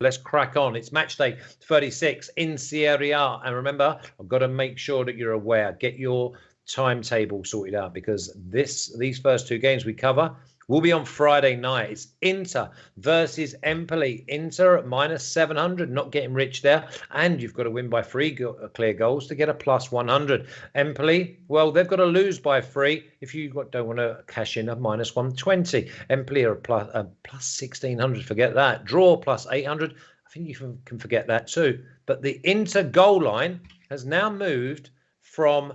let's crack on. It's match day 36 in Serie A. And remember, I've got to make sure that you're aware. Get your timetable sorted out, because these first two games we cover will be on Friday night. It's Inter versus Empoli. Inter at -700, not getting rich there. And you've got to win by 3 clear goals to get a +100. Empoli, well, they've got to lose by 3 if you don't want to cash in a -120. Empoli are a plus 1,600. Forget that. Draw +800. I think you can forget that too. But the Inter goal line has now moved from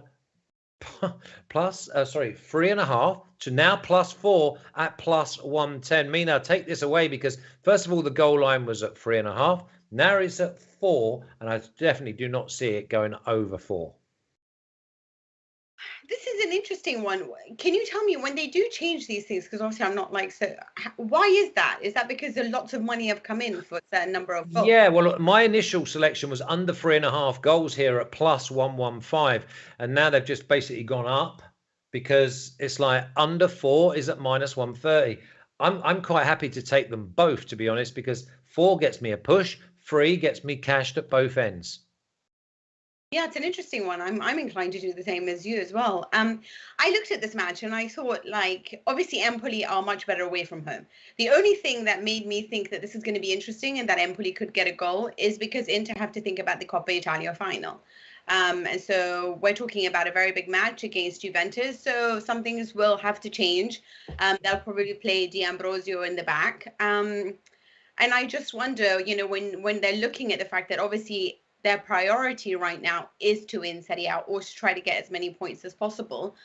3.5 to now +4 at +110. Mina, take this away, because first of all, the goal line was at 3.5. Now it's at 4, and I definitely do not see it going over 4. This is an interesting one. Can you tell me when they do change these things? Because obviously I'm not like, so why is that? Is that because lots of money have come in for a certain number of goals? Yeah, well, my initial selection was under 3.5 goals here at +115. And now they've just basically gone up, because it's like under 4 is at -130. I'm quite happy to take them both, to be honest, because 4 gets me a push, 3 gets me cashed at both ends. Yeah, it's an interesting one. I'm inclined to do the same as you as well. I looked at this match and I thought, like, obviously Empoli are much better away from home. The only thing that made me think that this is going to be interesting and that Empoli could get a goal is because Inter have to think about the Coppa Italia final. And so we're talking about a very big match against Juventus. So some things will have to change. They'll probably play D'Ambrosio in the back. And I just wonder, you know, when they're looking at the fact that obviously their priority right now is to win Serie A or to try to get as many points as possible.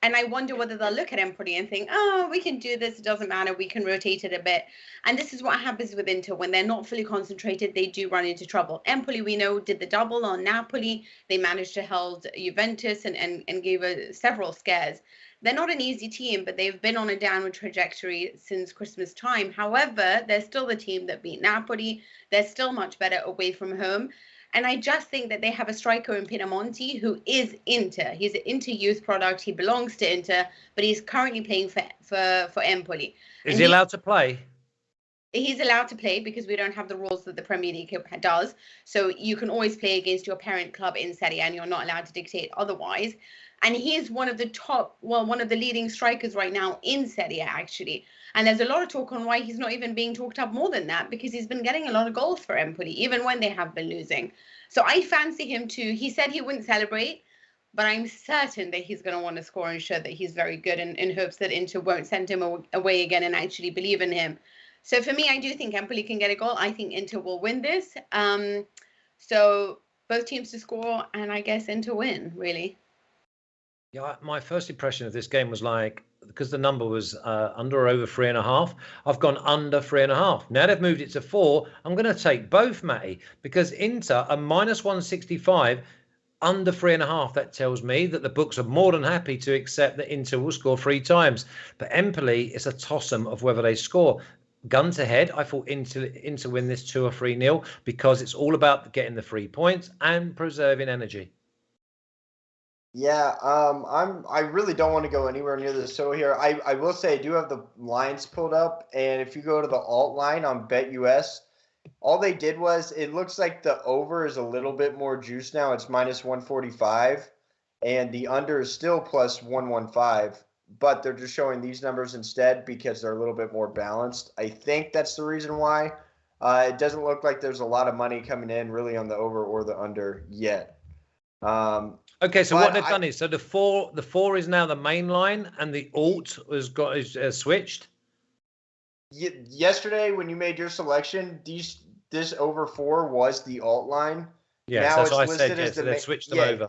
And I wonder whether they'll look at Empoli and think, oh, we can do this. It doesn't matter. We can rotate it a bit. And this is what happens with Inter. When they're not fully concentrated, they do run into trouble. Empoli, we know, did the double on Napoli. They managed to hold Juventus and gave several scares. They're not an easy team, but they've been on a downward trajectory since Christmas time. However, they're still the team that beat Napoli. They're still much better away from home. And I just think that they have a striker in Pinamonti who is Inter. He's an Inter youth product. He belongs to Inter, but he's currently playing for Empoli. Is he allowed to play? He's allowed to play because we don't have the rules that the Premier League does. So you can always play against your parent club in Serie A, and you're not allowed to dictate otherwise. And he is one of the leading strikers right now in Serie A, actually. And there's a lot of talk on why he's not even being talked up more than that, because he's been getting a lot of goals for Empoli, even when they have been losing. So I fancy him too. He said he wouldn't celebrate, but I'm certain that he's going to want to score and show that he's very good, in hopes that Inter won't send him away again and actually believe in him. So for me, I do think Empoli can get a goal. I think Inter will win this. So both teams to score, and I guess Inter win, really. Yeah, my first impression of this game was like, because the number was under or over 3.5, I've gone under 3.5. Now they've moved it to 4. I'm going to take both, Matty, because Inter are -165, under 3.5. That tells me that the books are more than happy to accept that Inter will score 3 times. But Empoli is a toss-em of whether they score. Gun to head, I thought Inter win this 2 or 3-0, because it's all about getting the 3 points and preserving energy. Yeah, I really don't want to go anywhere near the total here. I will say I do have the lines pulled up, and if you go to the alt line on BetUS, all they did was, it looks like the over is a little bit more juice now. It's -145, and the under is still +115, but they're just showing these numbers instead because they're a little bit more balanced. I think that's the reason why. It doesn't look like there's a lot of money coming in really on the over or the under yet. Okay, so what they've done is, so the four is now the main line, and the alt is switched. Yesterday, when you made your selection, this over 4 was the alt line. Yeah, now that's what I said. Yeah, so they switched them over.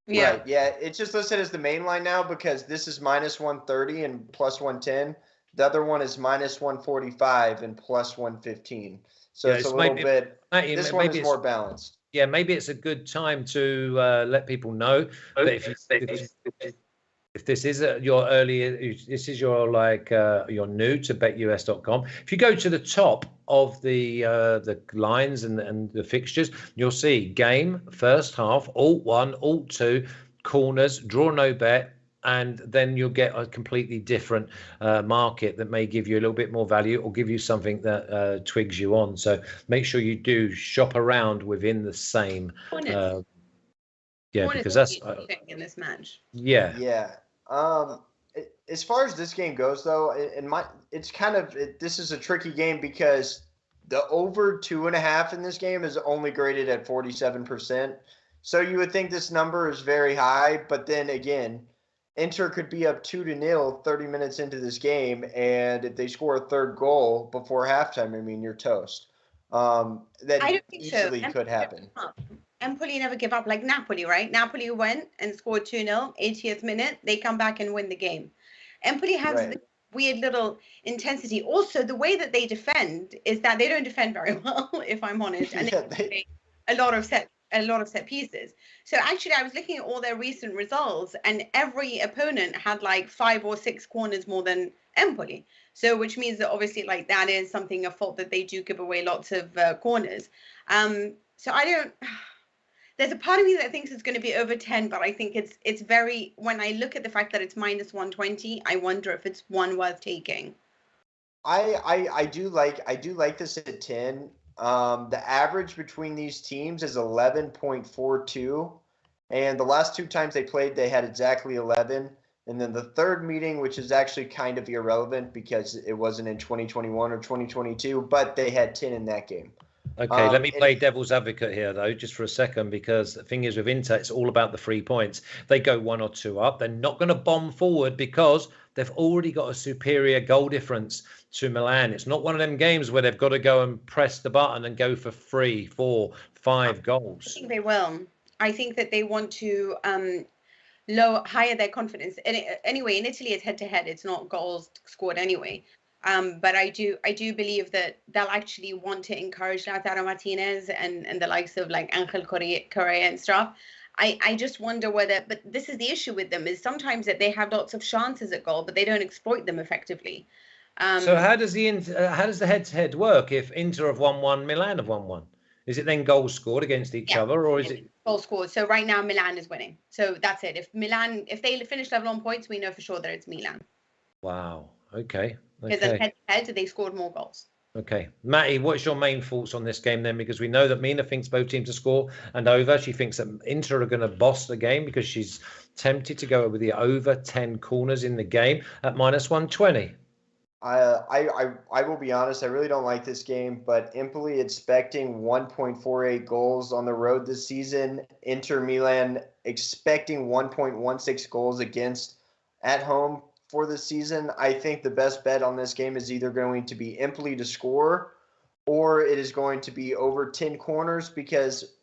Yeah, right, yeah, it's just listed as the main line now because this is -130 and +110. The other one is -145 and +115. So yeah, it's a little bit. This one is more balanced. Yeah, maybe it's a good time to let people know that if this is you're new to betus.com. If you go to the top of the lines and the fixtures, you'll see game, first half, alt 1, alt 2, corners, draw no bet, and then you'll get a completely different market that may give you a little bit more value or give you something that twigs you on. So make sure you do shop around within the same. Because that's in this match. Yeah. Yeah. As far as this game goes, though, this is a tricky game because the over 2.5 in this game is only graded at 47%. So you would think this number is very high, but then again, Inter could be up 2-0 30 minutes into this game, and if they score a third goal before halftime, I mean, you're toast. That easily could happen. Empoli never give up, like Napoli, right? Napoli went and scored 2-0, 80th minute. They come back and win the game. Empoli has this weird little intensity. Also, the way that they defend is that they don't defend very well, if I'm honest, and they a lot of set pieces. So actually, I was looking at all their recent results, and every opponent had like 5 or 6 corners more than Empoli. So which means that obviously, like, that is a fault that they do give away lots of corners. So I don't. There's a part of me that thinks it's going to be over 10, but I think it's very. When I look at the fact that it's minus 120, I wonder if it's one worth taking. I do like this at 10. The average between these teams is 11.42, and the last 2 times they played, they had exactly 11. And then the third meeting, which is actually kind of irrelevant because it wasn't in 2021 or 2022, but they had 10 in that game. Okay, let me play devil's advocate here, though, just for a second, because the thing is with Inter, it's all about the 3 points. They go 1 or 2 up. They're not going to bomb forward because they've already got a superior goal difference to Milan. It's not one of them games where they've got to go and press the button and go for 3, 4, 5 goals. I think they will. I think that they want to higher their confidence. Anyway, in Italy, it's head-to-head. It's not goals scored anyway. But I do believe that they'll actually want to encourage Lautaro Martinez and the likes of like Angel Correa and stuff. I just wonder whether, but this is the issue with them, is sometimes that they have lots of chances at goal, but they don't exploit them effectively. So how does the head-to-head work if Inter have 1-1, Milan have 1-1? Is it then goals scored against each other, or is it goals scored? So right now Milan is winning. So that's it. If they finish level on points, we know for sure that it's Milan. Wow. Okay. Because then head-to-head, they scored more goals. Okay. Matty, what's your main thoughts on this game then? Because we know that Mina thinks both teams to score and over. She thinks that Inter are going to boss the game because she's tempted to go with the over 10 corners in the game at minus 120. I will be honest, I really don't like this game, but Empoli expecting 1.48 goals on the road this season. Inter Milan expecting 1.16 goals against at home for the season. I think the best bet on this game is either going to be Empoli to score or it is going to be over 10 corners, because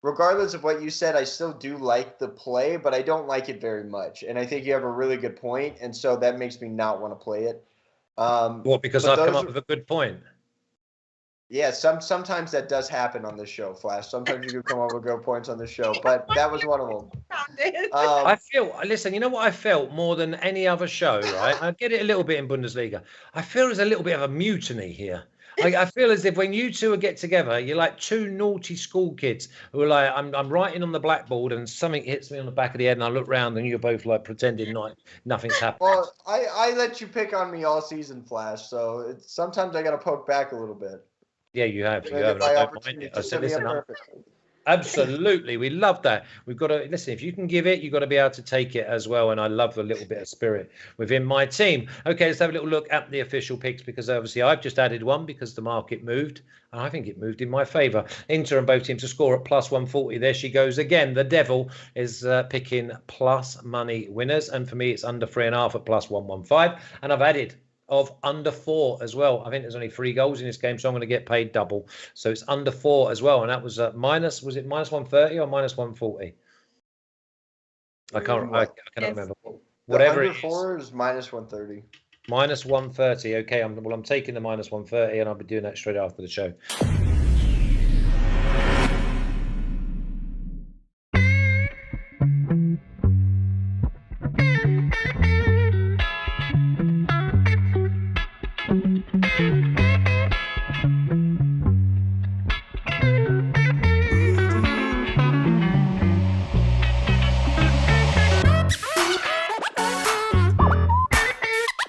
regardless of what you said, I still do like the play, but I don't like it very much. And I think you have a really good point, and so that makes me not want to play it. Because I've come up with a good point. Yeah, sometimes that does happen on this show, Flash. Sometimes you do come up with good points on this show, but that was one of them. I feel, listen, you know what I felt more than any other show, right? I get it a little bit in Bundesliga. I feel there's a little bit of a mutiny here. I feel as if when you two get together, you're like 2 naughty school kids who are like, I'm writing on the blackboard and something hits me on the back of the head and I look round and you're both like pretending nothing's happened. Well, I let you pick on me all season, Flash, so sometimes I got to poke back a little bit. Yeah, you have. You have. I don't mind it. I said, listen, absolutely. We love that. We've got to listen. If you can give it, you've got to be able to take it as well. And I love the little bit of spirit within my team. Okay, let's have a little look at the official picks, because obviously I've just added one because the market moved. And I think it moved in my favour. Inter and both teams to score at plus 140. There she goes again. The devil is picking plus money winners. And for me, it's under 3.5 at plus 115. And I've added of under 4 as well. I think there's only 3 goals in this game, so I'm going to get paid double. So it's under 4 as well, and that was was it minus 130 or minus 140? I cannot remember. Whatever under 4 is minus 130. Minus 130. Okay, I'm taking the minus 130, and I'll be doing that straight after the show.